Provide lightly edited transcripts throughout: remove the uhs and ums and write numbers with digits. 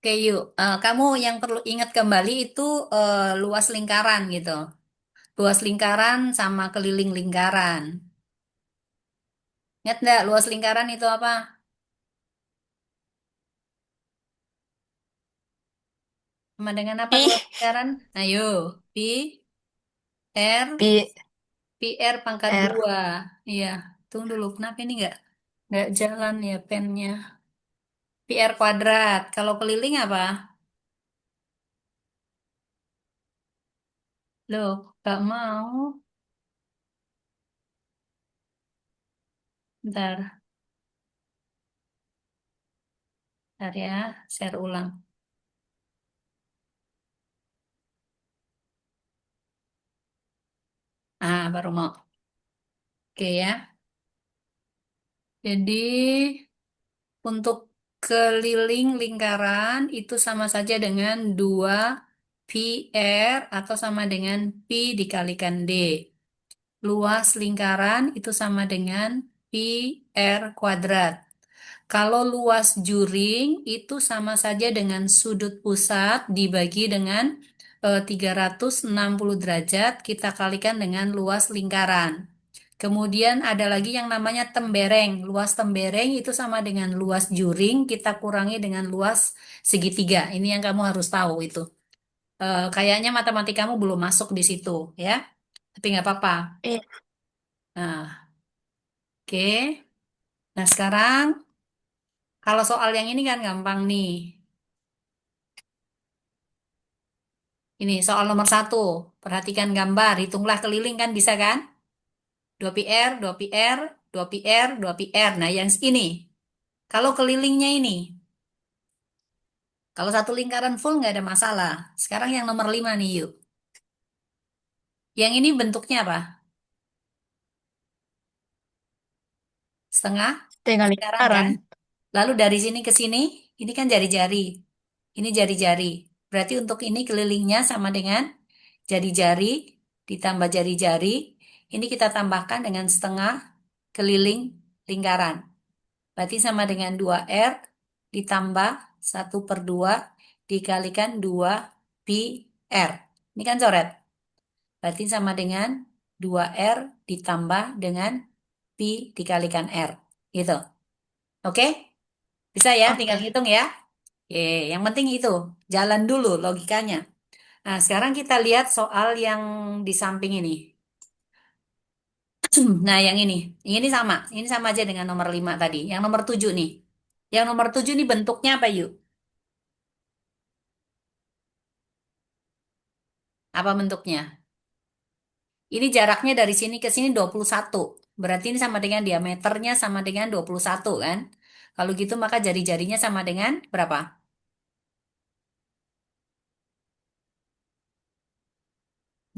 Oke, yuk. Kamu yang perlu ingat kembali itu luas lingkaran gitu. Luas lingkaran sama keliling lingkaran. Ingat nggak luas lingkaran itu apa? Sama dengan apa Pi, luas lingkaran? Ayo, pi, r, pi, pi r pangkat R. 2. Iya, tunggu dulu. Kenapa ini nggak jalan ya pennya? Pi r kuadrat. Kalau keliling apa? Loh, nggak mau. Bentar, bentar ya. Share ulang. Baru mau. Oke ya. Jadi untuk keliling lingkaran itu sama saja dengan 2 pi r atau sama dengan pi dikalikan d. Luas lingkaran itu sama dengan pi r kuadrat. Kalau luas juring itu sama saja dengan sudut pusat dibagi dengan 360 derajat kita kalikan dengan luas lingkaran. Kemudian ada lagi yang namanya tembereng. Luas tembereng itu sama dengan luas juring kita kurangi dengan luas segitiga. Ini yang kamu harus tahu itu. Kayaknya matematikamu belum masuk di situ ya. Tapi nggak apa-apa. Eh, Nah, oke. Nah, sekarang kalau soal yang ini kan gampang nih. Ini soal nomor satu. Perhatikan gambar, hitunglah keliling kan bisa kan? 2 PR, 2 PR, 2 PR, 2 PR. Nah, yang ini. Kalau kelilingnya ini, kalau satu lingkaran full nggak ada masalah. Sekarang yang nomor 5 nih yuk. Yang ini bentuknya apa? Setengah setengah lingkaran lingkaran. kan? Lalu dari sini ke sini, ini kan jari-jari. Ini jari-jari. Berarti untuk ini kelilingnya sama dengan jari-jari ditambah jari-jari. Ini kita tambahkan dengan setengah keliling lingkaran. Berarti sama dengan 2R ditambah 1/2 dikalikan 2 pi R. Ini kan coret. Berarti sama dengan 2R ditambah dengan pi dikalikan R. Gitu. Oke? Bisa ya, tinggal Oke. ngitung ya. Oke, yang penting itu. Jalan dulu logikanya. Nah, sekarang kita lihat soal yang di samping ini. Nah, yang ini. Yang ini sama. Ini sama aja dengan nomor 5 tadi. Yang nomor 7 nih. Yang nomor 7 ini bentuknya apa yuk? Apa bentuknya? Ini jaraknya dari sini ke sini 21. Berarti ini sama dengan diameternya sama dengan 21 kan? Kalau gitu maka jari-jarinya sama dengan berapa?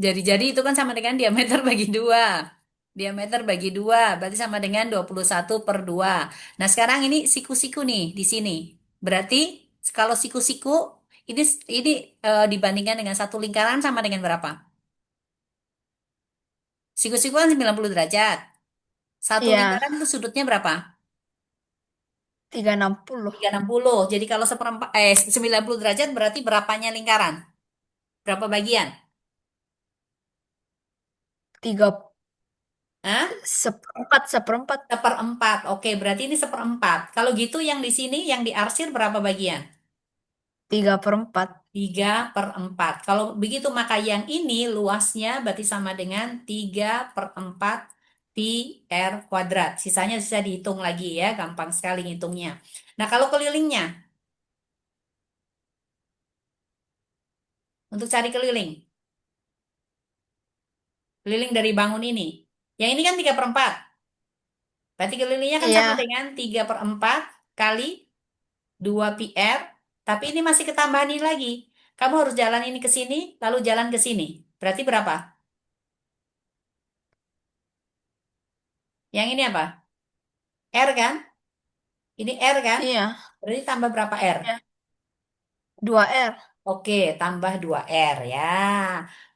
Jari-jari itu kan sama dengan diameter bagi 2. Diameter bagi 2 berarti sama dengan 21/2. Nah sekarang ini siku-siku nih di sini. Berarti kalau siku-siku ini ini dibandingkan dengan satu lingkaran sama dengan berapa? Siku-siku kan 90 derajat. Satu Iya, lingkaran itu sudutnya berapa? 360. 360. Jadi kalau 90 derajat berarti berapanya lingkaran? Berapa bagian? Tiga, Hah? seperempat, seperempat. Seperempat. Oke, berarti ini seperempat. Kalau gitu yang di sini yang diarsir berapa bagian? 3/4. 3/4. Kalau begitu maka yang ini luasnya berarti sama dengan 3/4 pi r kuadrat. Sisanya bisa dihitung lagi ya, gampang sekali ngitungnya. Nah, kalau kelilingnya, untuk cari keliling, keliling dari bangun ini. Yang ini kan 3/4. Berarti kelilingnya kan sama Iya, dengan 3/4 kali 2 PR. Tapi ini masih ketambahan ini lagi. Kamu harus jalan ini ke sini, lalu jalan ke sini. Berarti berapa? Yang ini apa? R kan? Ini R kan? iya, Berarti tambah berapa R? iya. 2R. Oke, tambah 2R ya.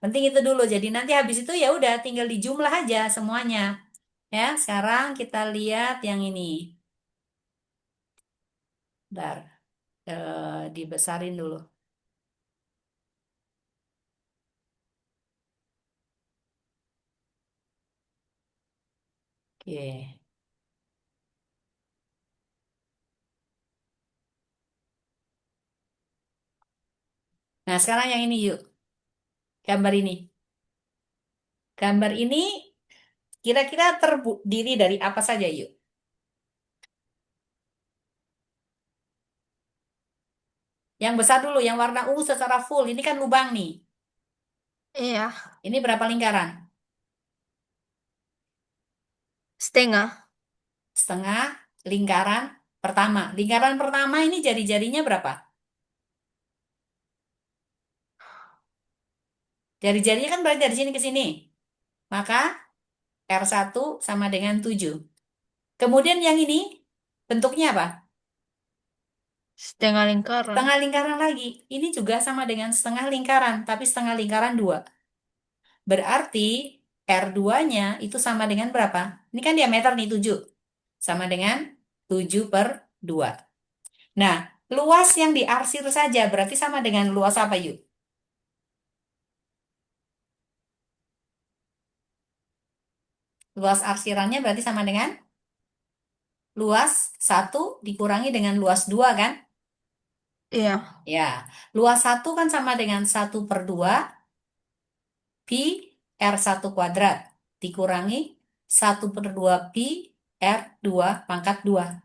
Penting itu dulu. Jadi nanti habis itu ya udah tinggal dijumlah aja semuanya. Ya, sekarang kita lihat yang ini. Bentar. Dibesarin dulu. Oke. Nah, sekarang yang ini yuk. Gambar ini. Gambar ini kira-kira terdiri dari apa saja yuk? Yang besar dulu, yang warna ungu secara full. Ini kan lubang nih. Iya. Ini berapa lingkaran? Setengah. Setengah lingkaran pertama. Lingkaran pertama ini jari-jarinya berapa? Jari-jarinya kan berarti dari sini ke sini. Maka R1 sama dengan 7. Kemudian yang ini bentuknya apa? Setengah lingkaran. Setengah lingkaran lagi. Ini juga sama dengan setengah lingkaran, tapi setengah lingkaran 2. Berarti R2-nya itu sama dengan berapa? Ini kan diameter nih 7. Sama dengan 7 per 2. Nah, luas yang diarsir saja berarti sama dengan luas apa yuk? Luas arsirannya berarti sama dengan luas 1 dikurangi dengan luas 2 kan? Iya. Ya, luas 1 kan sama dengan 1/2 pi R1 kuadrat dikurangi 1/2 pi R2 pangkat 2.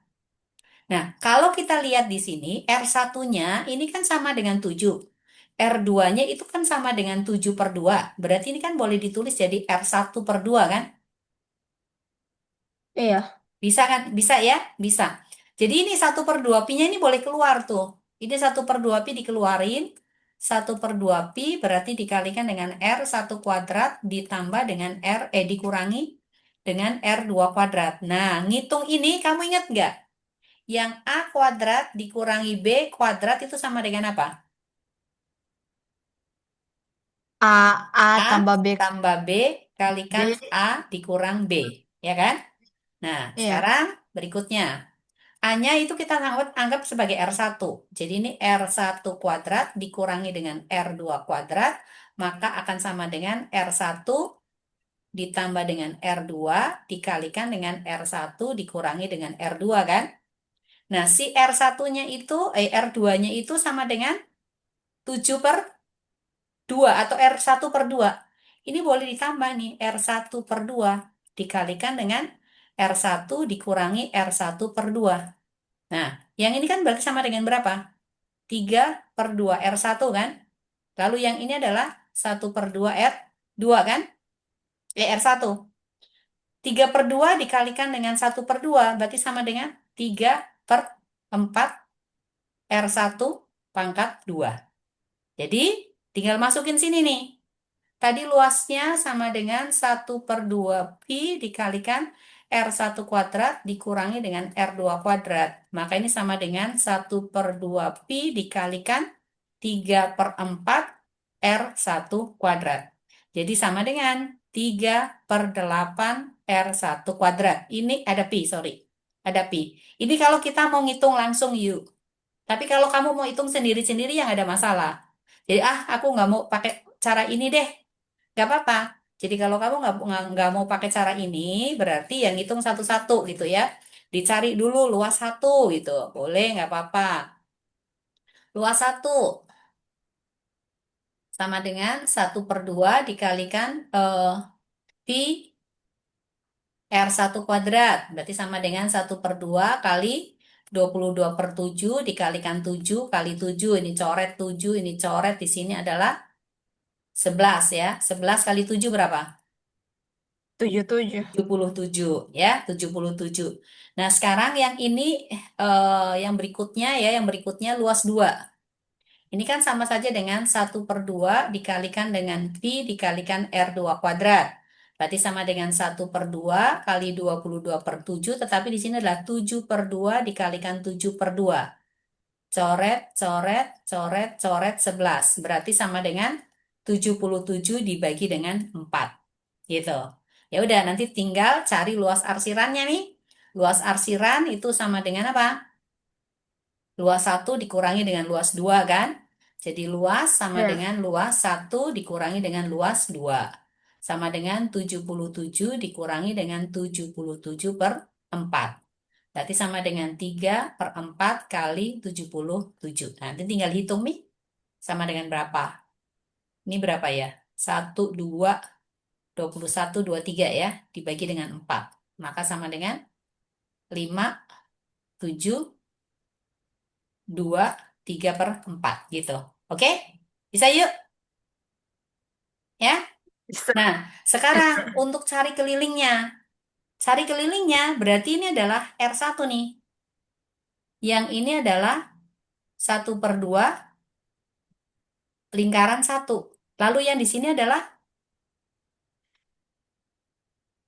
Nah, kalau kita lihat di sini, R1-nya ini kan sama dengan 7. R2-nya itu kan sama dengan 7/2. Berarti ini kan boleh ditulis jadi R1/2 kan? Iya. Bisa kan? Bisa ya? Bisa. Jadi ini 1/2 pi-nya ini boleh keluar tuh. Ini 1/2 pi dikeluarin. 1/2 pi berarti dikalikan dengan R1 kuadrat ditambah dengan dikurangi dengan R2 kuadrat. Nah, ngitung ini kamu ingat nggak? Yang A kuadrat dikurangi B kuadrat itu sama dengan apa? A, A A tambah B, tambah B kalikan B. A dikurang B. Ya kan? Nah, Iya. sekarang berikutnya. A-nya itu kita anggap sebagai R1. Jadi ini R1 kuadrat dikurangi dengan R2 kuadrat, maka akan sama dengan R1 ditambah dengan R2 dikalikan dengan R1 dikurangi dengan R2 kan? Nah, si R1-nya itu, R2-nya itu sama dengan 7/2 atau R1/2. Ini boleh ditambah nih, R1/2 dikalikan dengan R1 dikurangi R1/2. Nah, yang ini kan berarti sama dengan berapa? 3/2 R1 kan? Lalu yang ini adalah 1/2 R2 kan? R1. 3/2 dikalikan dengan 1/2 berarti sama dengan 3/4 R1 pangkat 2. Jadi, tinggal masukin sini nih. Tadi luasnya sama dengan 1/2 pi dikalikan R1 kuadrat dikurangi dengan R2 kuadrat. Maka ini sama dengan 1/2 pi dikalikan 3/4 R1 kuadrat. Jadi sama dengan 3/8 R1 kuadrat. Ini ada pi, sorry. Ada pi. Ini kalau kita mau ngitung langsung yuk. Tapi kalau kamu mau hitung sendiri-sendiri ya nggak ada masalah. Jadi aku nggak mau pakai cara ini deh. Nggak apa-apa. Jadi kalau kamu nggak mau pakai cara ini, berarti yang hitung satu-satu gitu ya. Dicari dulu luas 1 gitu. Boleh, nggak apa-apa. Luas 1 sama dengan 1/2 dikalikan pi R1 kuadrat. Berarti sama dengan 1/2 kali 22/7 dikalikan 7 kali 7. Ini coret 7, ini coret di sini adalah 11 ya. 11 kali 7 berapa? 77. 77 ya, 77. Nah, sekarang yang ini yang berikutnya ya, yang berikutnya luas 2. Ini kan sama saja dengan 1/2 dikalikan dengan pi dikalikan R2 kuadrat. Berarti sama dengan 1/2 kali 22/7, tetapi di sini adalah 7/2 dikalikan 7/2. Coret, coret, coret, coret 11. Berarti sama dengan 77 dibagi dengan 4. Gitu. Ya udah, nanti tinggal cari luas arsirannya nih. Luas arsiran itu sama dengan apa? Luas 1 dikurangi dengan luas 2 kan? Jadi luas sama Ya. dengan luas 1 dikurangi dengan luas 2. Sama dengan 77 dikurangi dengan 77 per 4. Berarti sama dengan 3 per 4 kali 77. Nah, nanti tinggal hitung nih. Sama dengan berapa? Ini berapa ya? 1, 2, 21, 23 ya. Dibagi dengan 4. Maka sama dengan 5, 7, 2, 3 per 4 gitu. Oke? Bisa yuk? Ya? Bisa. Nah, sekarang untuk cari kelilingnya. Cari kelilingnya berarti ini adalah R1 nih. Yang ini adalah 1/2 lingkaran 1. Lalu yang di sini adalah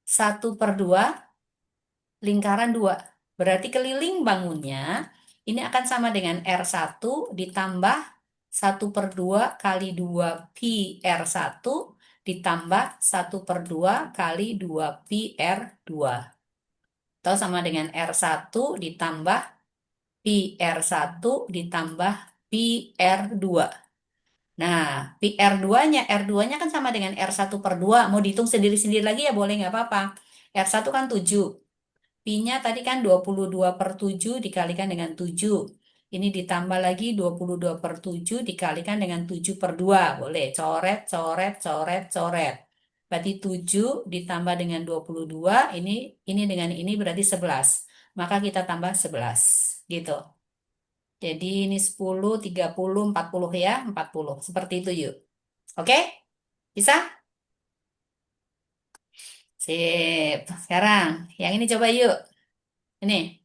1/2 lingkaran 2. Berarti keliling bangunnya ini akan sama dengan R1 ditambah 1/2 kali 2 pi R1 ditambah 1/2 kali 2 pi R2. Atau sama dengan R1 ditambah pi R1 ditambah pi R2. Nah, pi R2-nya, R2-nya kan sama dengan R1/2. Mau dihitung sendiri-sendiri lagi ya boleh, nggak apa-apa. R1 kan 7. Pi-nya tadi kan 22/7 dikalikan dengan 7. Ini ditambah lagi 22/7 dikalikan dengan 7/2. Boleh, coret, coret, coret, coret. Berarti 7 ditambah dengan 22, ini dengan ini berarti 11. Maka kita tambah 11. Gitu. Jadi ini 10, 30, 40 ya, 40. Seperti itu yuk. Oke? Bisa? Sip. Sekarang, yang ini coba yuk. Ini,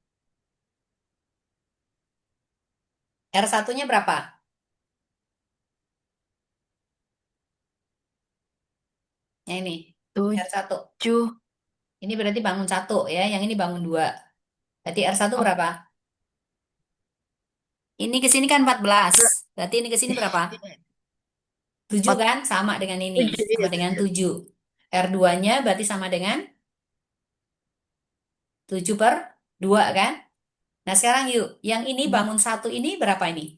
R1-nya berapa? Yang ini, R1. Tujuh. Ini berarti bangun 1 ya, yang ini bangun 2. Berarti R1 Oh, berapa? Ini ke sini kan 14. Berarti ini ke sini berapa? 7 empat kan? Sama dengan ini. tujuh Sama ya dengan tujuh. 7. R2-nya berarti sama dengan 7/2 kan? Nah sekarang yuk, yang ini Hmm. bangun 1 ini berapa ini?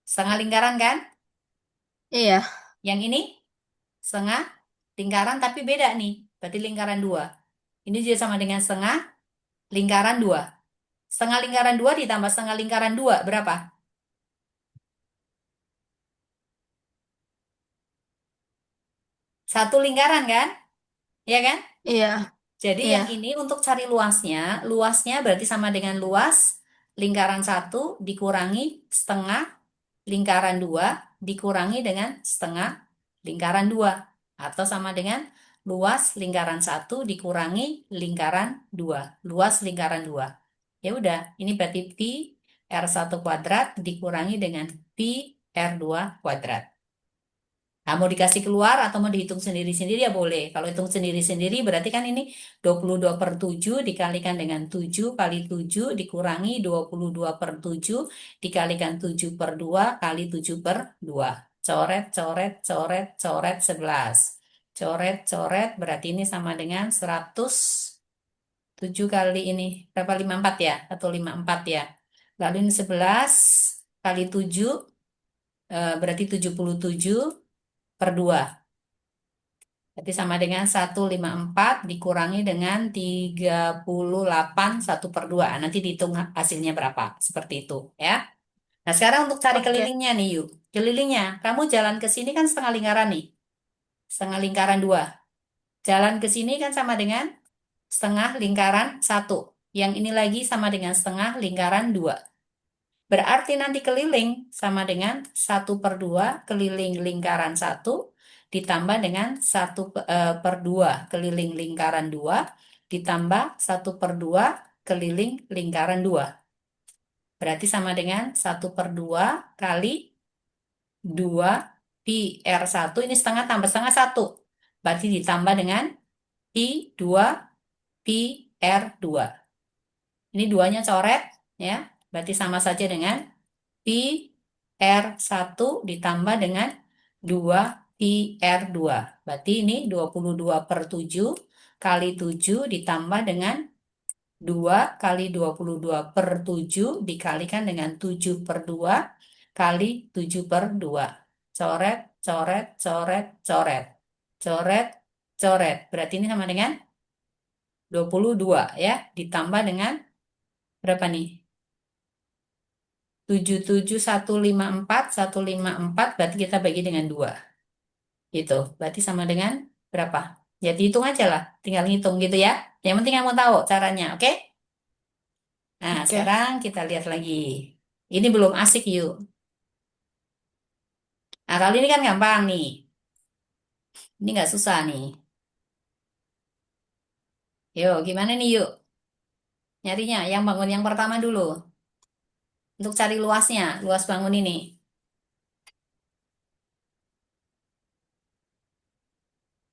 Setengah lingkaran kan? Iya, Yang ini setengah lingkaran tapi beda nih. Berarti lingkaran 2. Ini juga sama dengan setengah lingkaran 2. Setengah lingkaran 2 ditambah setengah lingkaran 2 berapa? Satu lingkaran kan? Ya kan? iya, Jadi iya. yang ini untuk cari luasnya, luasnya berarti sama dengan luas lingkaran 1 dikurangi setengah lingkaran 2 dikurangi dengan setengah lingkaran 2. Atau sama dengan luas lingkaran 1 dikurangi lingkaran 2. Luas lingkaran 2. Ya udah, ini berarti pi R1 kuadrat dikurangi dengan pi R2 kuadrat. Nah, mau dikasih keluar atau mau dihitung sendiri-sendiri ya boleh. Kalau hitung sendiri-sendiri berarti kan ini 22/7 dikalikan dengan 7 kali 7 dikurangi 22/7 dikalikan 7/2 kali 7/2. Coret, coret, coret, coret 11. Coret, coret berarti ini sama dengan 107 kali ini. Berapa? 54 ya? Atau 54 ya? Lalu ini 11 kali 7 berarti 77/2. Berarti sama dengan 154 dikurangi dengan 38 1/2. Nanti dihitung hasilnya berapa. Seperti itu ya. Nah sekarang untuk cari Oke. kelilingnya nih yuk. Kelilingnya, kamu jalan ke sini kan setengah lingkaran nih. Setengah lingkaran 2. Jalan ke sini kan sama dengan setengah lingkaran 1. Yang ini lagi sama dengan setengah lingkaran 2. Berarti nanti keliling sama dengan 1/2 keliling lingkaran 1 ditambah dengan 1/2 keliling lingkaran 2 ditambah 1/2 keliling lingkaran 2. Berarti sama dengan 1/2 kali 2 pi R1. Ini setengah tambah setengah 1. Berarti ditambah dengan pi 2 pi R2. Ini duanya coret ya. Berarti sama saja dengan pi R1 ditambah dengan 2 pi R2. Berarti ini 22/7 kali 7 ditambah dengan 2 kali 22 per 7 dikalikan dengan 7 per 2 kali 7 per 2. Coret, coret, coret, coret. Coret, coret. Berarti ini sama dengan 22 ya. Ditambah dengan berapa nih? 77, 154 berarti kita bagi dengan 2. Gitu. Berarti sama dengan berapa? Jadi hitung aja lah. Tinggal hitung gitu ya. Yang penting kamu tahu caranya, oke? Nah, Oke. sekarang kita lihat lagi. Ini belum asik yuk. Nah, kalau ini kan gampang nih. Ini nggak susah nih. Yuk, gimana nih yuk? Nyarinya, yang bangun yang pertama dulu. Untuk cari luasnya, luas bangun ini.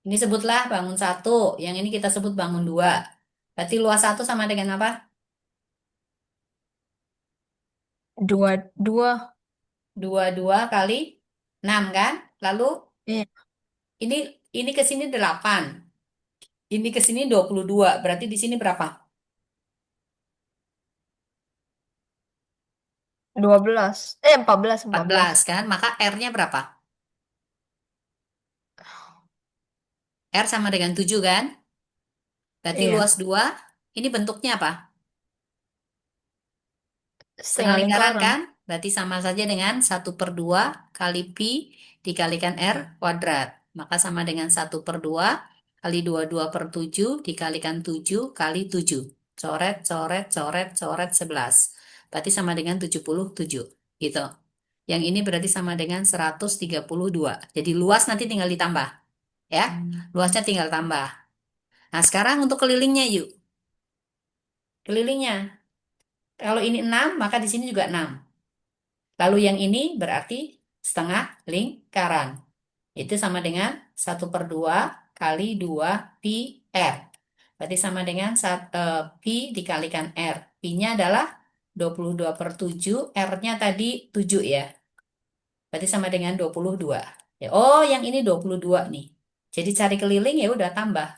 Ini sebutlah bangun satu. Yang ini kita sebut bangun dua. Berarti luas satu sama dengan apa? Dua, dua. Dua, dua kali 6 kan? Lalu Iya. ini ini ke sini 8. Ini ke sini 22. Berarti di sini berapa? 12. 14, 14. 14 kan? Maka R-nya berapa? R sama dengan 7 kan? Berarti Iya. luas 2. Ini bentuknya apa? Setengah Setengah lingkaran lingkaran. kan? Berarti sama saja dengan 1/2 kali pi dikalikan R kuadrat. Maka sama dengan 1/2 kali 22 per 7 dikalikan 7 kali 7. Coret, coret, coret, coret 11. Berarti sama dengan 77. Gitu. Yang ini berarti sama dengan 132. Jadi luas nanti tinggal ditambah. Ya, luasnya tinggal tambah. Nah, sekarang untuk kelilingnya yuk. Kelilingnya. Kalau ini 6 maka di sini juga 6. Lalu yang ini berarti setengah lingkaran. Itu sama dengan 1/2 kali 2 pi R. Berarti sama dengan pi dikalikan R. Pi-nya adalah 22 per 7. R-nya tadi 7 ya. Berarti sama dengan 22. Ya, oh, yang ini 22 nih. Jadi cari keliling ya udah tambah.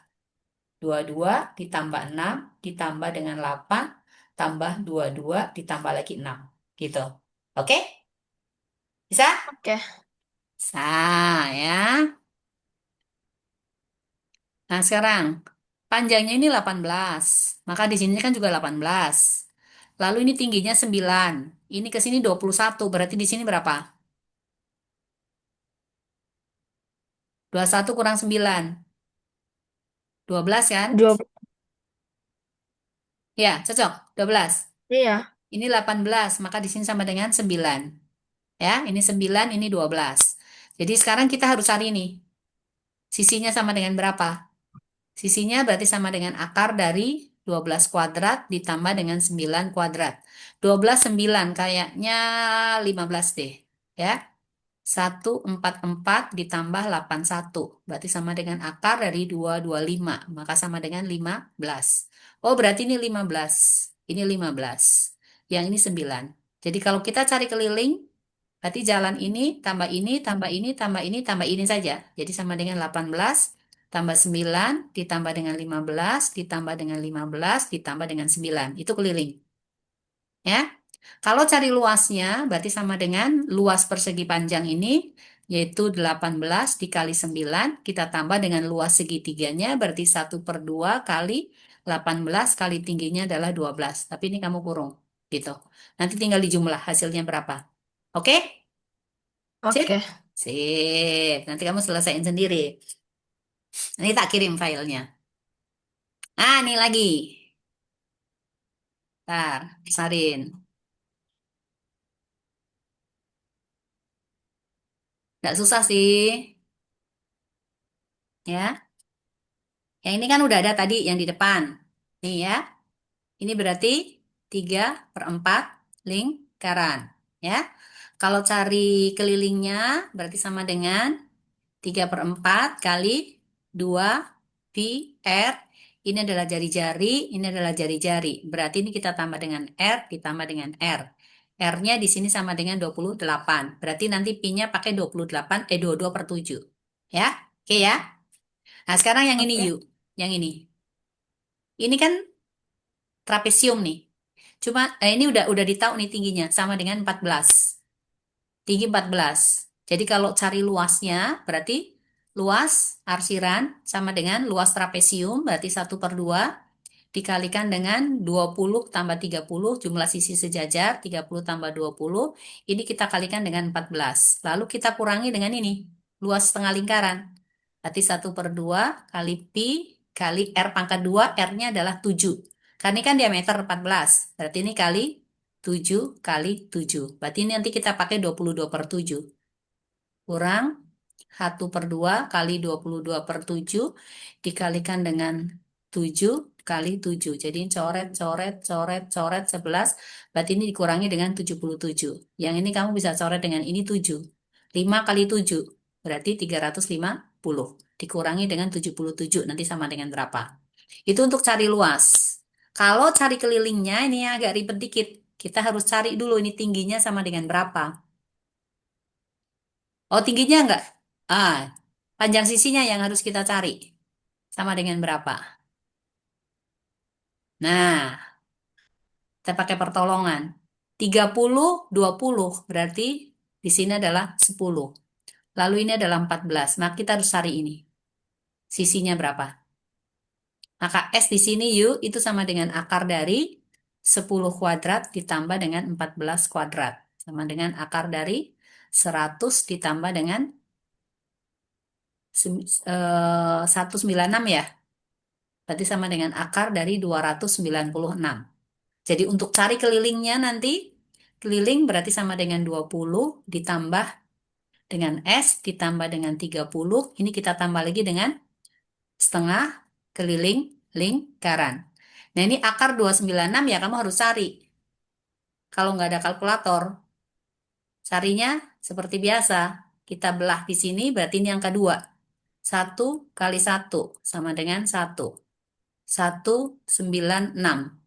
22 ditambah 6 ditambah dengan 8 tambah 22 ditambah lagi 6. Gitu. Oke? Bisa? Oke. Bisa ya. Nah, sekarang panjangnya ini 18. Maka di sini kan juga 18. Lalu ini tingginya 9. Ini ke sini 21. Berarti di sini berapa? 21 kurang 9. 12 kan? Dua, Ya, cocok. 12. iya. Ini 18, maka di sini sama dengan 9. Ya, ini 9, ini 12. Jadi sekarang kita harus cari nih. Sisinya sama dengan berapa? Sisinya berarti sama dengan akar dari 12 kuadrat ditambah dengan 9 kuadrat. 12 9 kayaknya 15 deh. Ya, 144 ditambah 81. Berarti sama dengan akar dari 225. Maka sama dengan 15. Oh, berarti ini 15. Ini 15. Yang ini 9. Jadi kalau kita cari keliling, berarti jalan ini, tambah ini, tambah ini, tambah ini, tambah ini saja. Jadi sama dengan 18, tambah 9, ditambah dengan 15, ditambah dengan 15, ditambah dengan 9. Itu keliling. Ya. Kalau cari luasnya, berarti sama dengan luas persegi panjang ini, yaitu 18 dikali 9, kita tambah dengan luas segitiganya, berarti 1/2 kali 18 kali tingginya adalah 12. Tapi ini kamu kurung. Gitu. Nanti tinggal dijumlah hasilnya berapa. Oke? Sip? Oke. Sip. Nanti kamu selesaiin sendiri. Nanti tak kirim filenya. Ah, ini lagi. Ntar, kesarin. Nggak susah sih. Ya. Yang ini kan udah ada tadi yang di depan. Nih ya. Ini berarti 3/4 lingkaran. Ya. Kalau cari kelilingnya berarti sama dengan 3/4 kali 2 pi R. Ini adalah jari-jari, ini adalah jari-jari. Berarti ini kita tambah dengan R ditambah dengan R. R-nya di sini sama dengan 28. Berarti nanti pi-nya pakai 28, 22 per 7. Ya, oke ya. Nah, sekarang yang ini Oke. yuk. Yang ini. Ini kan trapesium nih. Cuma ini udah ditahu nih tingginya sama dengan 14. Tinggi 14. Jadi kalau cari luasnya berarti luas arsiran sama dengan luas trapesium berarti 1/2 dikalikan dengan 20 tambah 30 jumlah sisi sejajar 30 tambah 20 ini kita kalikan dengan 14 lalu kita kurangi dengan ini luas setengah lingkaran berarti 1/2 kali pi kali R pangkat 2 R-nya adalah 7 karena ini kan diameter 14 berarti ini kali 7 kali 7 berarti ini nanti kita pakai 22/7 kurang 1/2 kali 22/7 dikalikan dengan 7 kali 7. Jadi coret, coret, coret, coret 11. Berarti ini dikurangi dengan 77. Yang ini kamu bisa coret dengan ini 7. 5 kali 7 berarti 350. Dikurangi dengan 77 nanti sama dengan berapa? Itu untuk cari luas. Kalau cari kelilingnya ini agak ribet dikit. Kita harus cari dulu ini tingginya sama dengan berapa. Oh, tingginya enggak? Ah, panjang sisinya yang harus kita cari. Sama dengan berapa? Nah, kita pakai pertolongan. 30, 20. Berarti di sini adalah 10. Lalu ini adalah 14. Maka kita harus cari ini. Sisinya berapa? Maka S di sini yuk, itu sama dengan akar dari 10 kuadrat ditambah dengan 14 kuadrat. Sama dengan akar dari 100 ditambah dengan 196 ya. Berarti sama dengan akar dari 296. Jadi untuk cari kelilingnya nanti, keliling berarti sama dengan 20 ditambah dengan S ditambah dengan 30. Ini kita tambah lagi dengan setengah keliling lingkaran. Nah ini akar 296 ya kamu harus cari. Kalau nggak ada kalkulator, carinya seperti biasa. Kita belah di sini berarti ini angka 2. 1 kali 1 sama dengan 1. 196.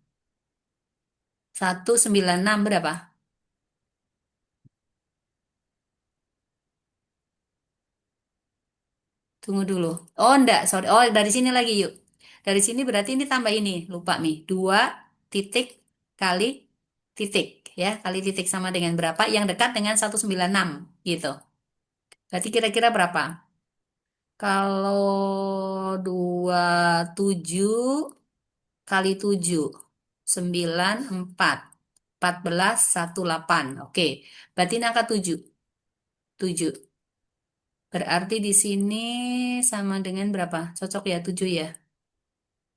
196 berapa? Tunggu dulu. Oh, enggak, sorry. Oh, dari sini lagi yuk. Dari sini berarti ini tambah ini. Lupa nih. 2 titik kali titik. Ya, kali titik sama dengan berapa? Yang dekat dengan 196 gitu. Berarti kira-kira berapa? Kalau 27 kali 7. 9, 4. 14, 18. Oke. Berarti ini angka 7. 7. Berarti di sini sama dengan berapa? Cocok ya 7 ya?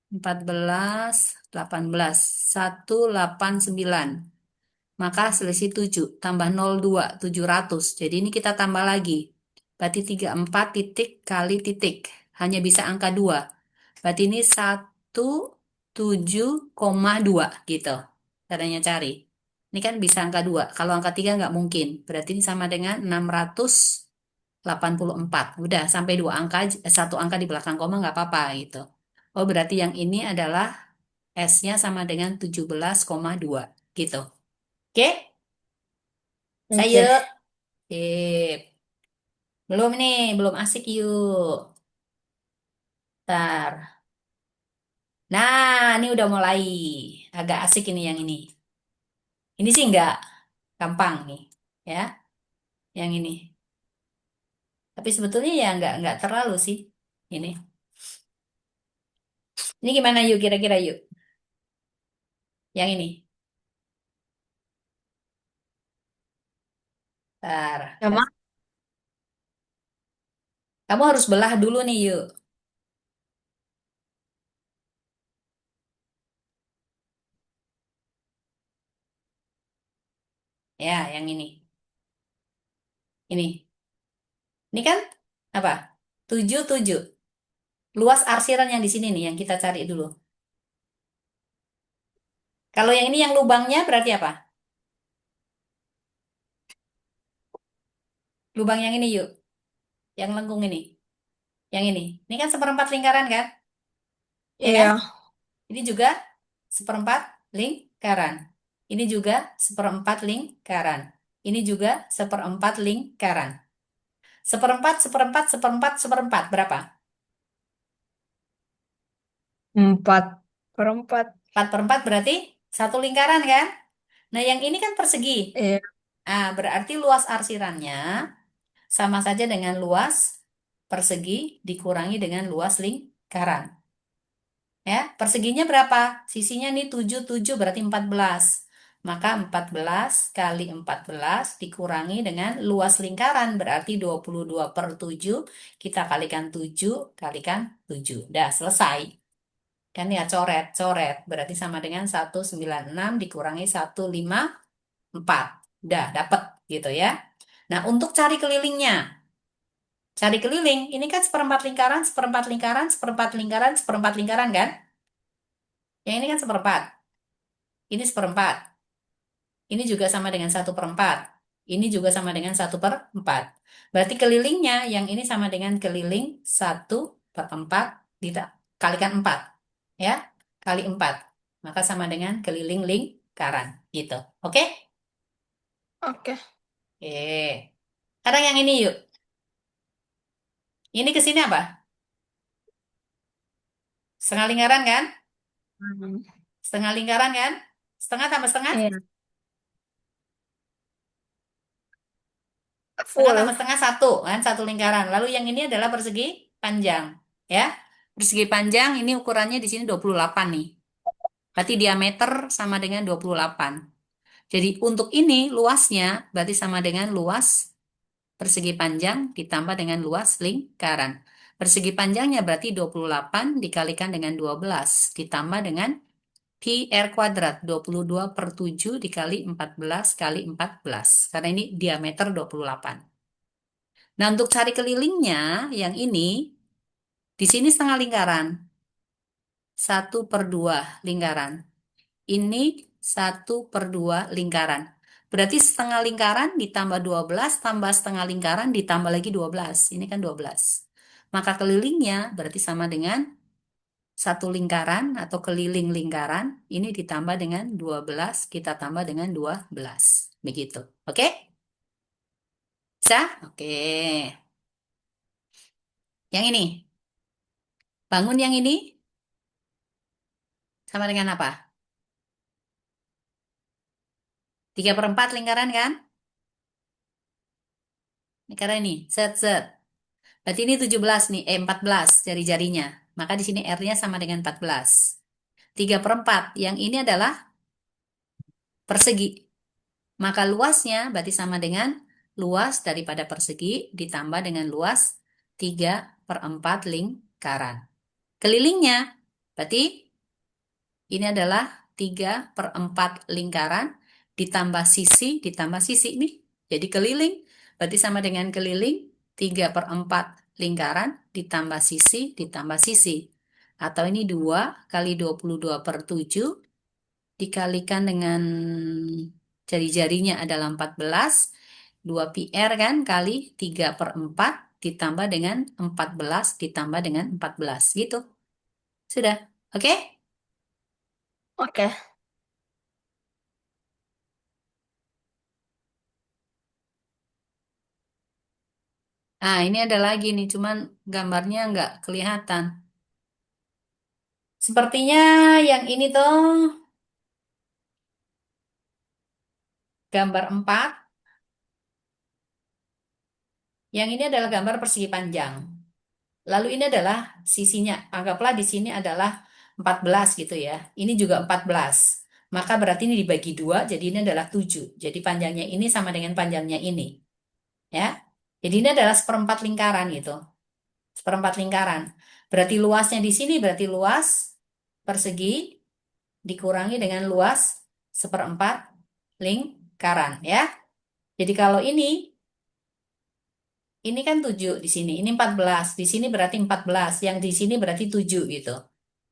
14, 18, 189. Maka selisih 7 tambah 02, 700. Jadi ini kita tambah lagi. Berarti 34 titik kali titik. Hanya bisa angka 2. Berarti ini 17,2 gitu. Caranya cari. Ini kan bisa angka 2. Kalau angka 3 nggak mungkin. Berarti ini sama dengan 684. Udah sampai dua angka, satu angka di belakang koma nggak apa-apa gitu. Oh, berarti yang ini adalah S-nya sama dengan 17,2 gitu. Oke? Oke. Saya sip. Belum nih, belum asik yuk. Ntar. Nah, ini udah mulai. Agak asik ini yang ini. Ini sih nggak gampang nih, ya. Yang ini. Tapi sebetulnya ya nggak terlalu sih. Ini. Ini gimana yuk kira-kira yuk. Yang ini. Ntar. Yang mana? Kamu harus belah dulu nih yuk. Ya, yang ini. Ini. Ini kan apa? 7 7. Luas arsiran yang di sini nih yang kita cari dulu. Kalau yang ini yang lubangnya berarti apa? Lubang yang ini yuk. Yang lengkung ini. Yang ini. Ini kan seperempat lingkaran kan? Ya kan? Iya. Ini juga seperempat lingkaran. Ini juga seperempat lingkaran. Ini juga seperempat lingkaran. Seperempat, seperempat, seperempat, seperempat. Berapa? 4/4. 4/4 berarti satu lingkaran kan? Nah, yang ini kan persegi. Iya. Ah, berarti luas arsirannya sama saja dengan luas persegi dikurangi dengan luas lingkaran. Ya, perseginya berapa? Sisinya nih 7 7 berarti 14. Maka 14 kali 14 dikurangi dengan luas lingkaran berarti 22/7. Kita kalikan 7 kalikan 7. Dah selesai. Kan ya coret, coret. Berarti sama dengan 196 dikurangi 154. Udah dapet gitu ya. Nah, untuk cari kelilingnya. Cari keliling, ini kan seperempat lingkaran, seperempat lingkaran, seperempat lingkaran, seperempat lingkaran kan? Yang ini kan seperempat. Ini seperempat. Ini juga sama dengan 1/4. Ini juga sama dengan 1/4. Berarti kelilingnya yang ini sama dengan keliling 1/4 kalikan 4. Ya, kali 4. Maka sama dengan keliling lingkaran. Gitu. Oke? Oke. Oke. Sekarang yang ini yuk. Ini ke sini apa? Setengah lingkaran kan? Hmm. Setengah lingkaran kan? Setengah tambah setengah? Iya. Setengah Full. tambah setengah satu kan? Satu lingkaran. Lalu yang ini adalah persegi panjang. Ya. Persegi panjang ini ukurannya di sini 28 nih. Berarti diameter sama dengan 28. Jadi untuk ini luasnya berarti sama dengan luas persegi panjang ditambah dengan luas lingkaran. Persegi panjangnya berarti 28 dikalikan dengan 12 ditambah dengan pi r kuadrat 22/7 dikali 14 kali 14. Karena ini diameter 28. Nah, untuk cari kelilingnya yang ini di sini setengah lingkaran. 1/2 lingkaran. Ini 1/2 lingkaran. Berarti setengah lingkaran ditambah 12 tambah setengah lingkaran ditambah lagi 12. Ini kan 12. Maka kelilingnya berarti sama dengan satu lingkaran atau keliling lingkaran. Ini ditambah dengan 12, kita tambah dengan 12. Begitu. Oke? Bisa? Oke. Yang ini. Bangun yang ini sama dengan apa? 3/4 lingkaran kan? Lingkaran ini. Set, set. Berarti ini 17 nih, 14 jari-jarinya. Maka di sini R-nya sama dengan 14. 3/4. Yang ini adalah persegi. Maka luasnya berarti sama dengan luas daripada persegi ditambah dengan luas 3/4 lingkaran. Kelilingnya berarti ini adalah 3/4 lingkaran ditambah sisi nih. Jadi keliling berarti sama dengan keliling 3/4 lingkaran ditambah sisi. Atau ini 2 kali 22/7 dikalikan dengan jari-jarinya adalah 14. 2 pi r kan kali 3/4 ditambah dengan 14 ditambah dengan 14 gitu. Sudah. Oke? Oke. Nah, ini ada lagi nih, cuman gambarnya nggak kelihatan. Sepertinya yang ini tuh gambar 4. Yang ini adalah gambar persegi panjang. Lalu ini adalah sisinya. Anggaplah di sini adalah 14 gitu ya. Ini juga 14. Maka berarti ini dibagi 2, jadi ini adalah 7. Jadi panjangnya ini sama dengan panjangnya ini. Ya. Jadi ini adalah seperempat lingkaran gitu. Seperempat lingkaran. Berarti luasnya di sini berarti luas persegi dikurangi dengan luas seperempat lingkaran ya. Jadi kalau ini kan 7 di sini, ini 14, di sini berarti 14, yang di sini berarti 7 gitu.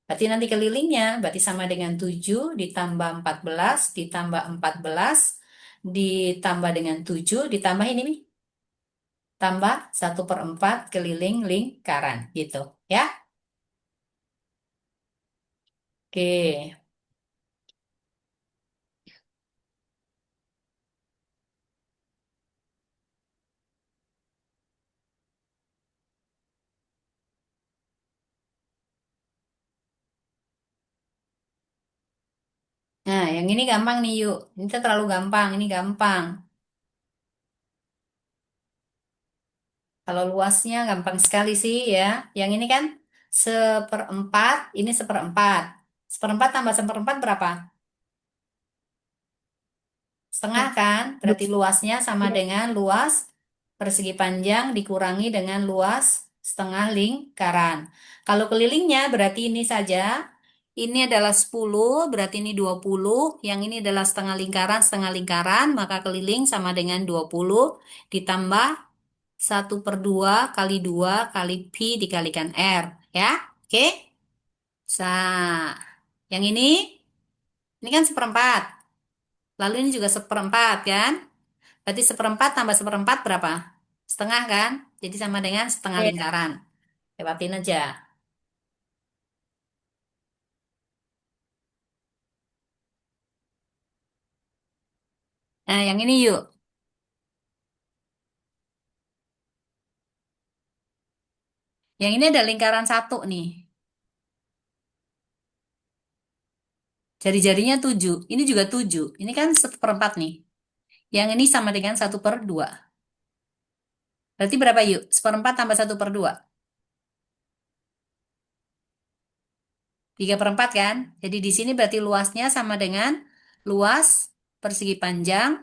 Berarti nanti kelilingnya berarti sama dengan 7 ditambah 14 ditambah 14 ditambah dengan 7 ditambah ini nih, tambah 1/4 keliling lingkaran gitu ya. Oke. yang ini gampang nih yuk. Ini tuh terlalu gampang, ini gampang. Kalau luasnya gampang sekali sih ya. Yang ini kan seperempat, ini seperempat. Seperempat tambah seperempat berapa? Setengah Ya. kan? Du- Berarti luasnya sama Iya. dengan luas persegi panjang dikurangi dengan luas setengah lingkaran. Kalau kelilingnya berarti ini saja. Ini adalah 10, berarti ini 20. Yang ini adalah setengah lingkaran, maka keliling sama dengan 20 ditambah 1/2 kali 2 kali pi dikalikan R. Ya, oke? Yang ini kan seperempat. Lalu ini juga seperempat kan? Berarti seperempat tambah seperempat berapa? Setengah kan? Jadi sama dengan setengah Iya. lingkaran. Lewatin aja. Nah, yang ini yuk. Yang ini ada lingkaran satu nih. Jari-jarinya 7. Ini juga 7. Ini kan seperempat nih. Yang ini sama dengan 1/2. Berarti berapa yuk? Seperempat tambah 1/2. 3/4 kan? Jadi di sini berarti luasnya sama dengan luas persegi panjang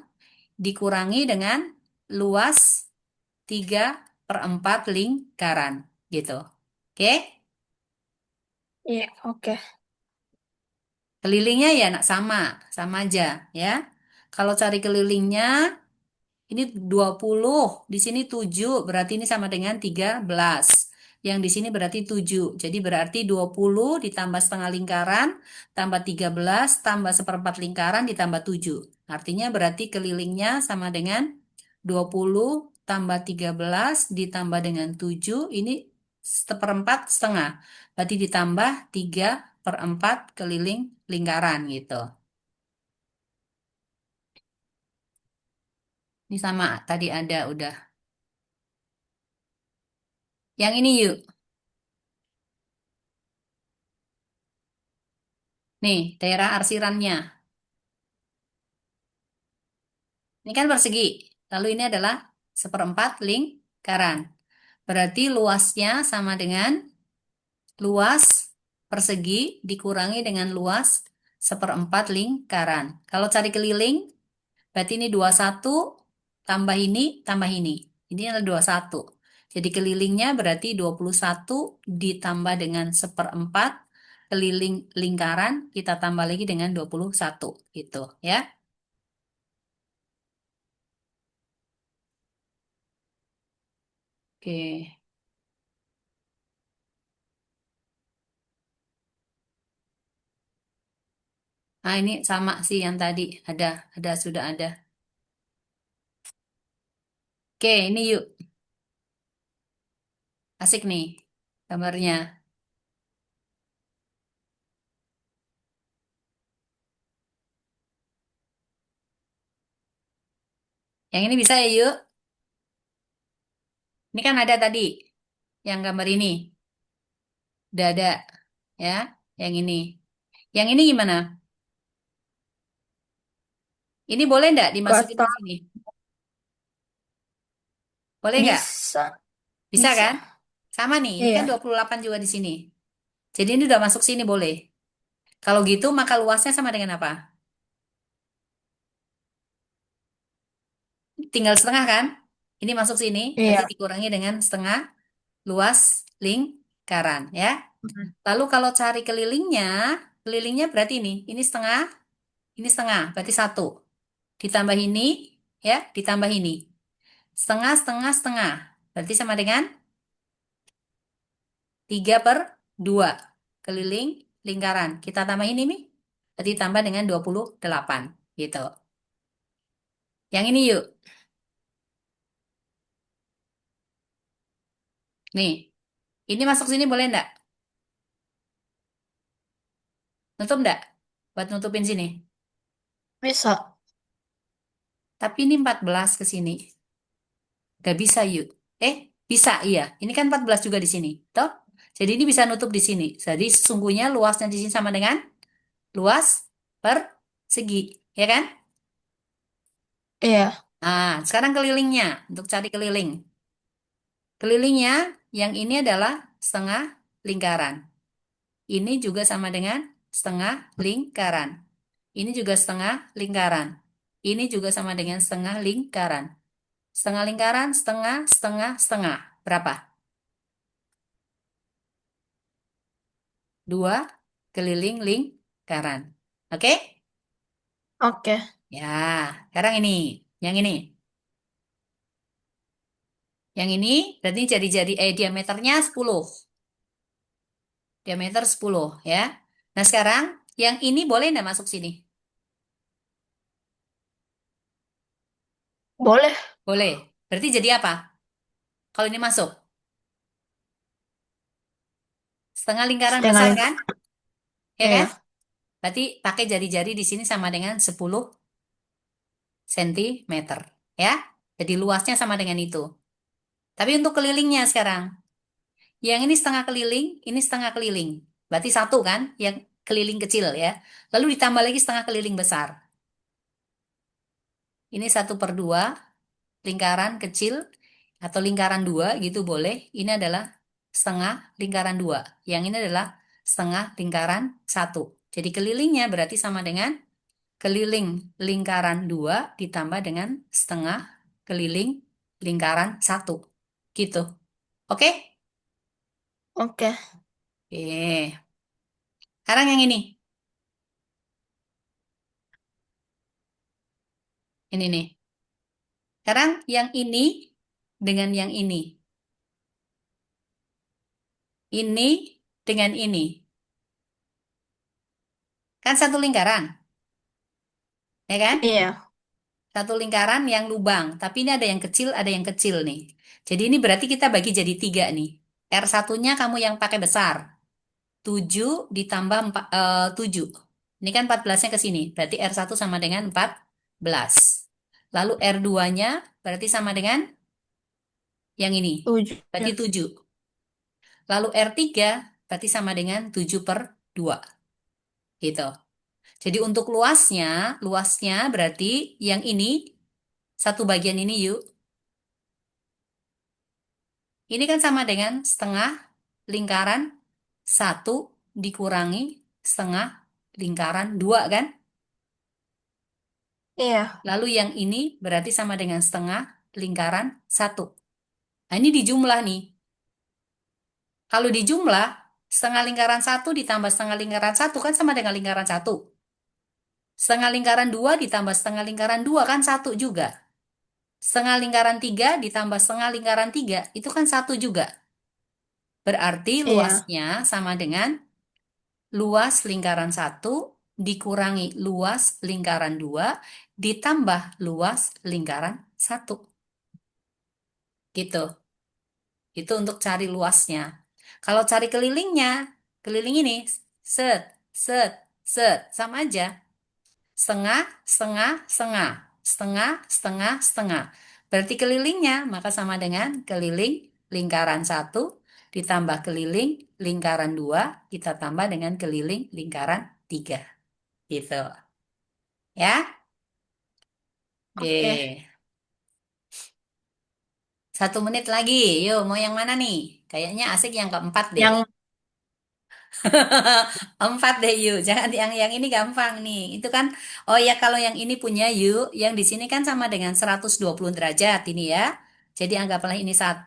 dikurangi dengan luas 3/4 lingkaran. Gitu. Oke? Iya, oke. Kelilingnya ya nak sama aja ya. Kalau cari kelilingnya ini 20, di sini 7, berarti ini sama dengan 13. Yang di sini berarti 7. Jadi berarti 20 ditambah setengah lingkaran, tambah 13, tambah seperempat lingkaran, ditambah 7. Artinya berarti kelilingnya sama dengan 20 tambah 13 ditambah dengan 7, ini seperempat setengah. Berarti ditambah 3/4 keliling lingkaran gitu. Ini sama, tadi ada udah. Yang ini yuk. Nih, daerah arsirannya. Ini kan persegi. Lalu ini adalah seperempat lingkaran. Berarti luasnya sama dengan luas persegi dikurangi dengan luas seperempat lingkaran. Kalau cari keliling, berarti ini 21 tambah ini. Ini adalah 21. Jadi kelilingnya berarti 21 ditambah dengan seperempat keliling lingkaran, kita tambah lagi dengan 21. Gitu ya. Oke. Nah, ini sama sih yang tadi. Sudah ada. Oke, ini yuk. Asik nih gambarnya. Yang ini bisa ya yuk. Ini kan ada tadi yang gambar ini. Udah ada ya. Yang ini. Yang ini gimana? Ini boleh nggak dimasukin Kata ke sini? Boleh nggak? bisa. Bisa Bisa. kan? Sama nih, ini kan Iya. 28 juga di sini. Jadi ini udah masuk sini boleh. Kalau gitu maka luasnya sama dengan apa? Tinggal setengah kan? Ini masuk sini, berarti Iya. dikurangi dengan setengah luas lingkaran ya. Hmm. Lalu kalau cari kelilingnya berarti ini setengah, berarti satu. Ditambah ini, ya, ditambah ini. Setengah, setengah, setengah. Berarti sama dengan 3/2. Keliling lingkaran. Kita tambah ini nih, berarti tambah dengan 28. Gitu. Yang ini yuk. Nih, ini masuk sini boleh enggak? Nutup enggak? Buat nutupin sini. Bisa. Tapi ini 14 ke sini. Gak bisa yuk. Bisa iya. Ini kan 14 juga di sini. Toh? Jadi ini bisa nutup di sini. Jadi sesungguhnya luasnya di sini sama dengan luas per Segi, ya kan? Iya. Nah, sekarang kelilingnya, untuk cari keliling. Kelilingnya, yang ini adalah setengah lingkaran. Ini juga sama dengan setengah lingkaran. Ini juga setengah lingkaran. Ini juga sama dengan setengah lingkaran. Setengah lingkaran, setengah, setengah, setengah. Berapa? Dua keliling lingkaran. Oke? Oke. Ya, sekarang ini. Yang ini. Yang ini berarti jari-jari diameternya 10. Diameter 10 ya. Nah, sekarang yang ini boleh nggak masuk sini? Boleh. Boleh. Berarti jadi apa? Kalau ini masuk. Setengah lingkaran Setengah besar kan? lingkaran. Ya kan? Iya. Berarti pakai jari-jari di sini sama dengan 10 cm. Ya. Jadi luasnya sama dengan itu. Tapi untuk kelilingnya sekarang. Yang ini setengah keliling, ini setengah keliling. Berarti satu kan? Yang keliling kecil ya. Lalu ditambah lagi setengah keliling besar. Ini 1/2 lingkaran kecil atau lingkaran 2 gitu boleh. Ini adalah setengah lingkaran 2. Yang ini adalah setengah lingkaran 1. Jadi kelilingnya berarti sama dengan keliling lingkaran 2 ditambah dengan setengah keliling lingkaran 1. Gitu. Oke? Oke. Oke. Sekarang yang ini. Ini nih. Sekarang yang ini dengan yang ini. Ini dengan ini. Kan satu lingkaran, ya kan? Iya. Satu lingkaran yang lubang, tapi ini ada yang kecil, ada yang kecil nih. Jadi ini berarti kita bagi jadi 3 nih. R1-nya kamu yang pakai besar. 7 ditambah 7. Ini kan 14-nya ke sini. Berarti R1 sama dengan 14. Lalu R2-nya berarti sama dengan yang ini. Tujuh. Berarti 7. Lalu R3 berarti sama dengan 7/2. Gitu. Jadi untuk luasnya berarti yang ini, satu bagian ini yuk. Ini kan sama dengan setengah lingkaran 1 dikurangi setengah lingkaran 2 kan? Iya. Lalu yang ini berarti sama dengan setengah lingkaran 1. Nah ini dijumlah nih. Kalau dijumlah, setengah lingkaran 1 ditambah setengah lingkaran 1 kan sama dengan lingkaran 1. Setengah lingkaran 2 ditambah setengah lingkaran 2 kan 1 juga. Setengah lingkaran 3 ditambah setengah lingkaran 3 itu kan 1 juga. Berarti Iya. luasnya sama dengan luas lingkaran 1 dikurangi luas lingkaran 2 ditambah luas lingkaran 1. Gitu. Itu untuk cari luasnya. Kalau cari kelilingnya, keliling ini set, set, set, sama aja. Setengah, setengah, setengah, setengah, setengah, setengah. Berarti kelilingnya maka sama dengan keliling lingkaran 1 ditambah keliling lingkaran 2 kita tambah dengan keliling lingkaran 3. Gitu. Ya? Oke. Oke. 1 menit lagi. Yuk, mau yang mana nih? Kayaknya asik yang keempat deh. Yang 4 deh yuk. Jangan yang ini gampang nih. Itu kan, oh ya kalau yang ini punya yuk, yang di sini kan sama dengan 120 derajat ini ya. Jadi anggaplah ini 1.